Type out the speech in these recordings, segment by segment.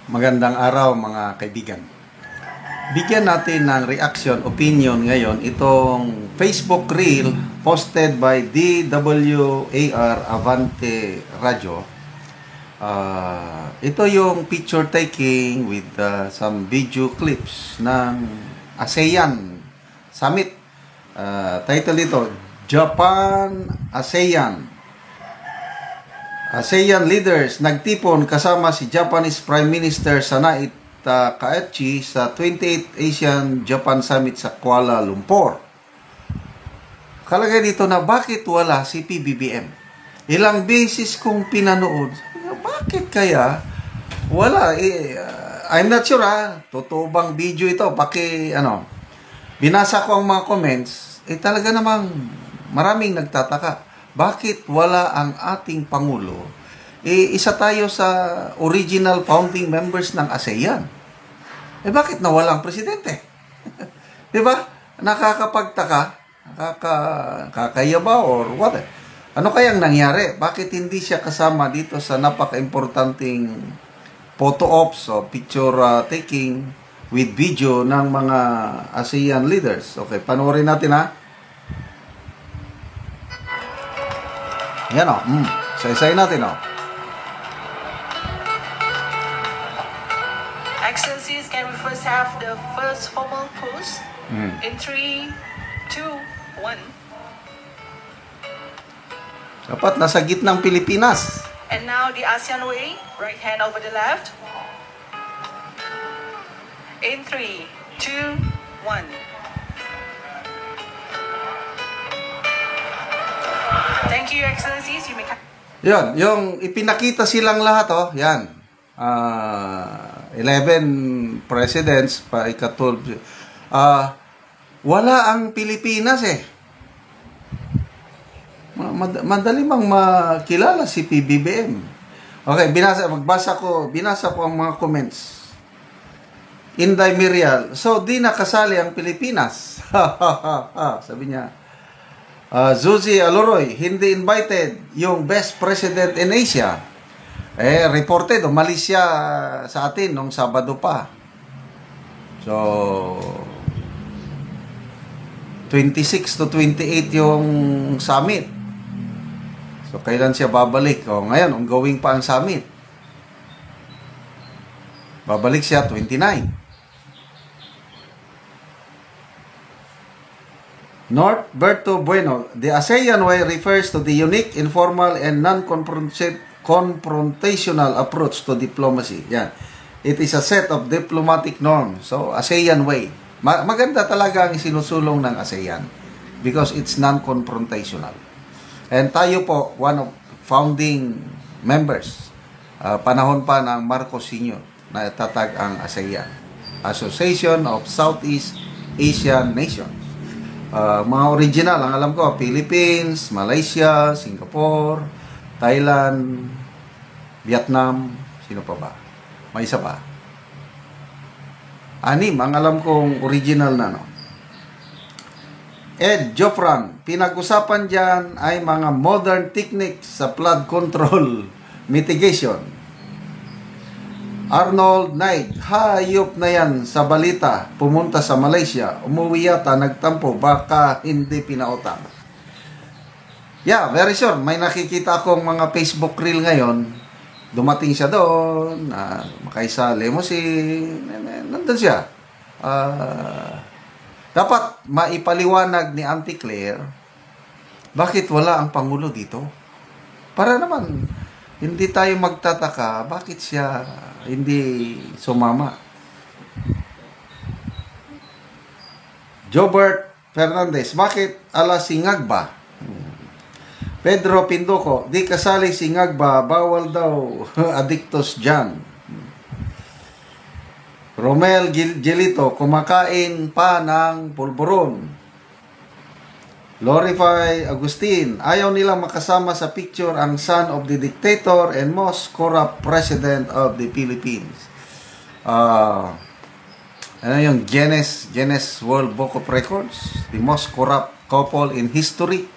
Magandang araw mga kaibigan. Bigyan natin ng reaction, opinion ngayon itong Facebook Reel posted by DWAR Avante Radio. Ito yung picture taking with some video clips ng ASEAN Summit. Title ito, Japan ASEAN. ASEAN leaders nagtipon kasama si Japanese Prime Minister Sanait Takaichi sa 28th ASEAN-Japan Summit sa Kuala Lumpur. Kalagay dito na bakit wala si PBBM. Ilang beses kong pinanood. Bakit kaya wala? I'm not sure totoo bang video ito? Binasa ko ang mga comments. Talaga namang maraming nagtataka. Bakit wala ang ating Pangulo? Isa tayo sa original founding members ng ASEAN. Bakit nawala ang presidente? Di ba? Nakakapagtaka? Nakakaya ba? Or what? Ano kayang nangyari? Bakit hindi siya kasama dito sa napaka-importanting photo ops o picture taking with video ng mga ASEAN leaders? Okay, panoorin natin Yan Say natin Excellencies, can we first have the first formal pose? In 3, 2, 1. Dapat nasa gitnang Pilipinas. And now the ASEAN way, right hand over the left. In 3, 2, 1. Thank you, Excellencies. You may... Yan, yung ipinakita silang lahat, yan. 11 presidents, pa ika-12. Wala ang Pilipinas Madali mang makilala si PBBM. Okay, binasa ko ang mga comments. Inday Mirial, so di nakasali ang Pilipinas. Sabi niya. Zuzi Aloroy, hindi invited yung best president in Asia. Reported, umalis siya sa atin nung Sabado pa. So, 26 to 28 yung summit. So, kailan siya babalik? Ngayon, ongoing pa ang summit. Babalik siya 29. Norberto Bueno, the ASEAN way refers to the unique, informal, and non-confrontational approach to diplomacy. Yan. It is a set of diplomatic norms. So, ASEAN way. Maganda talaga ang sinusulong ng ASEAN because it's non-confrontational. And tayo po, one of founding members, panahon pa ng Marcos Sr. na tatag ang ASEAN, Association of Southeast Asian Nations. Mga original, ang alam ko, Philippines, Malaysia, Singapore, Thailand, Vietnam, sino pa ba? May isa pa. 6 ang alam kong original na, Ed Jofran, pinag-usapan dyan ay mga modern techniques sa flood control mitigation. Arnold Knight, hayop na yan sa balita, pumunta sa Malaysia, umuwi yata, nagtampo, baka hindi pinautang. Yeah, very sure. May nakikita akong mga Facebook reel ngayon, dumating siya doon, makaisali mo nandun siya. Dapat maipaliwanag ni Auntie Claire, bakit wala ang Pangulo dito? Para naman, hindi tayo magtataka, bakit siya hindi sumama. Jobert Fernandez, bakit ala singag ba? Pedro Pinduco, di kasali singag ba, bawal daw, adictos dyan. Romel Gilito, kumakain pa ng pulburon. Lorify Agustin, ayaw nilang makasama sa picture ang son of the dictator and most corrupt president of the Philippines. Yung Guinness World Book of Records, the most corrupt couple in history,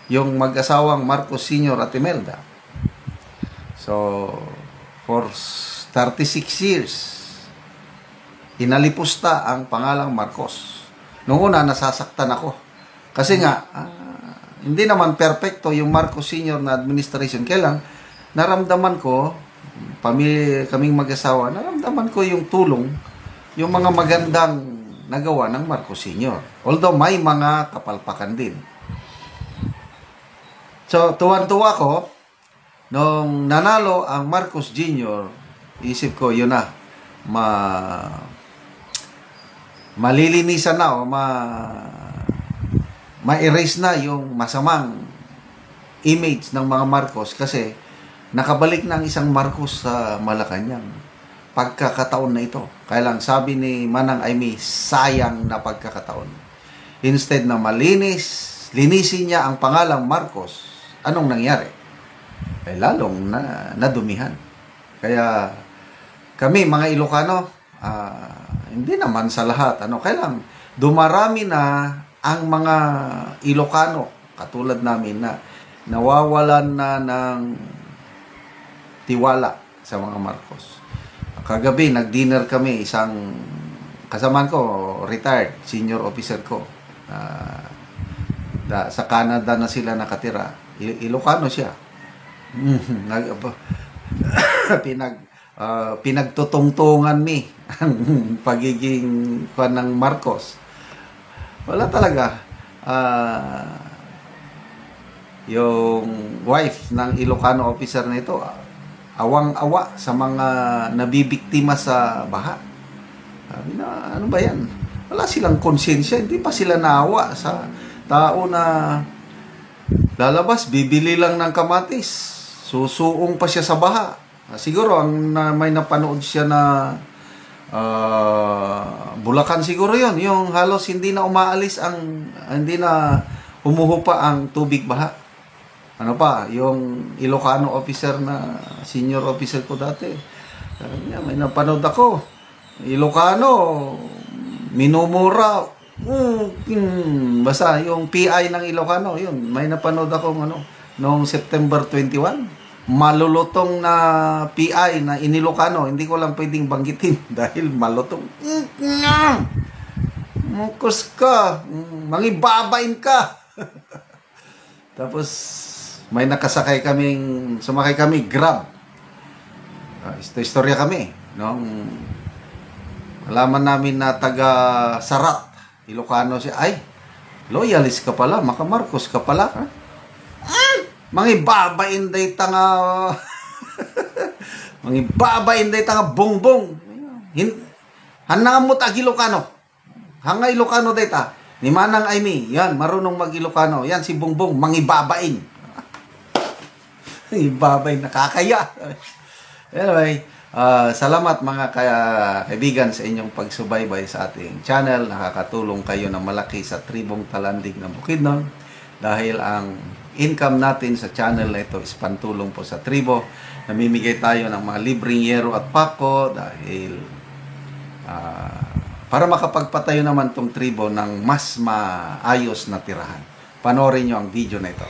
yung mag-asawang Marcos Sr. at Imelda. So, for 36 years. Inalipusta ang pangalang Marcos. Noong una, nasasaktan ako. Kasi nga, hindi naman perfecto yung Marcos Sr. na administration. Kaya lang, naramdaman ko, kaming mag-asawa, naramdaman ko yung tulong, yung mga magandang nagawa ng Marcos Sr. Although may mga kapalpakan din. So, tuwan-tuwa ko, nung nanalo ang Marcos Jr., isip ko, yun na, malilinisan na o ma-erase na yung masamang image ng mga Marcos kasi nakabalik na ang isang Marcos sa Malacanang pagkakataon na ito. Kaya lang sabi ni Manang Aimee, sayang na pagkakataon. Instead na linisin niya ang pangalang Marcos, anong nangyari? Eh lalong nadumihan. Kaya kami mga Ilocano, hindi naman sa lahat, kaya lang dumarami na ang mga Ilocano, katulad namin na nawawalan na ng tiwala sa mga Marcos. Kagabi, nag-dinner kami, isang kasamaan ko, retired, senior officer ko. Sa Canada na sila nakatira. Ilocano siya. Pinagtutungtungan ni ang pagiging ng Marcos. Wala talaga. Yung wife ng Ilocano officer na ito, awang-awa sa mga nabibiktima sa baha. Sabi na, ano ba yan? Wala silang konsensya. Hindi pa sila naawa sa tao na lalabas, bibili lang ng kamatis. Susuong pa siya sa baha. Siguro, may napanood siya na Bulacan siguro yon, yung halos hindi na umaalis hindi na humuhupa ang tubig baha. Ano pa, yung Ilocano officer na senior officer ko dati, sabi niya, may napanood ako, Ilocano minumura, basta yung PI ng Ilocano, yun, may napanood ako noong September 21, malulutong na PI na inilocano, hindi ko lang pwedeng banggitin dahil malutong. Mukos ka, mangibabain ka. Tapos may sumakay kami Grab. Istorya kami, nung alaman namin na taga Sarat, Ilocano siya. Ay, loyalist ka pala, Maka Marcos ka pala, ha? Mangibabain day tanga mangibabain day tanga bongbong. Hanamot ag Ilocano. Hanga Ilocano day ta. Ni Manang Aimee, yan, marunong mag-Ilocano. Yan, si Bongbong, mangibabain. Ibabain, nakakaya. Anyway, salamat mga kaibigan sa inyong pagsubaybay sa ating channel. Nakakatulong kayo na malaki sa tribong Talandig ng Bukidnon. Dahil ang income natin sa channel na ito is pantulong po sa tribo. Namimigay tayo ng mga libreng yero at pako dahil para makapagpatayo naman tong tribo ng mas maayos na tirahan. Panoorin nyo ang video na ito.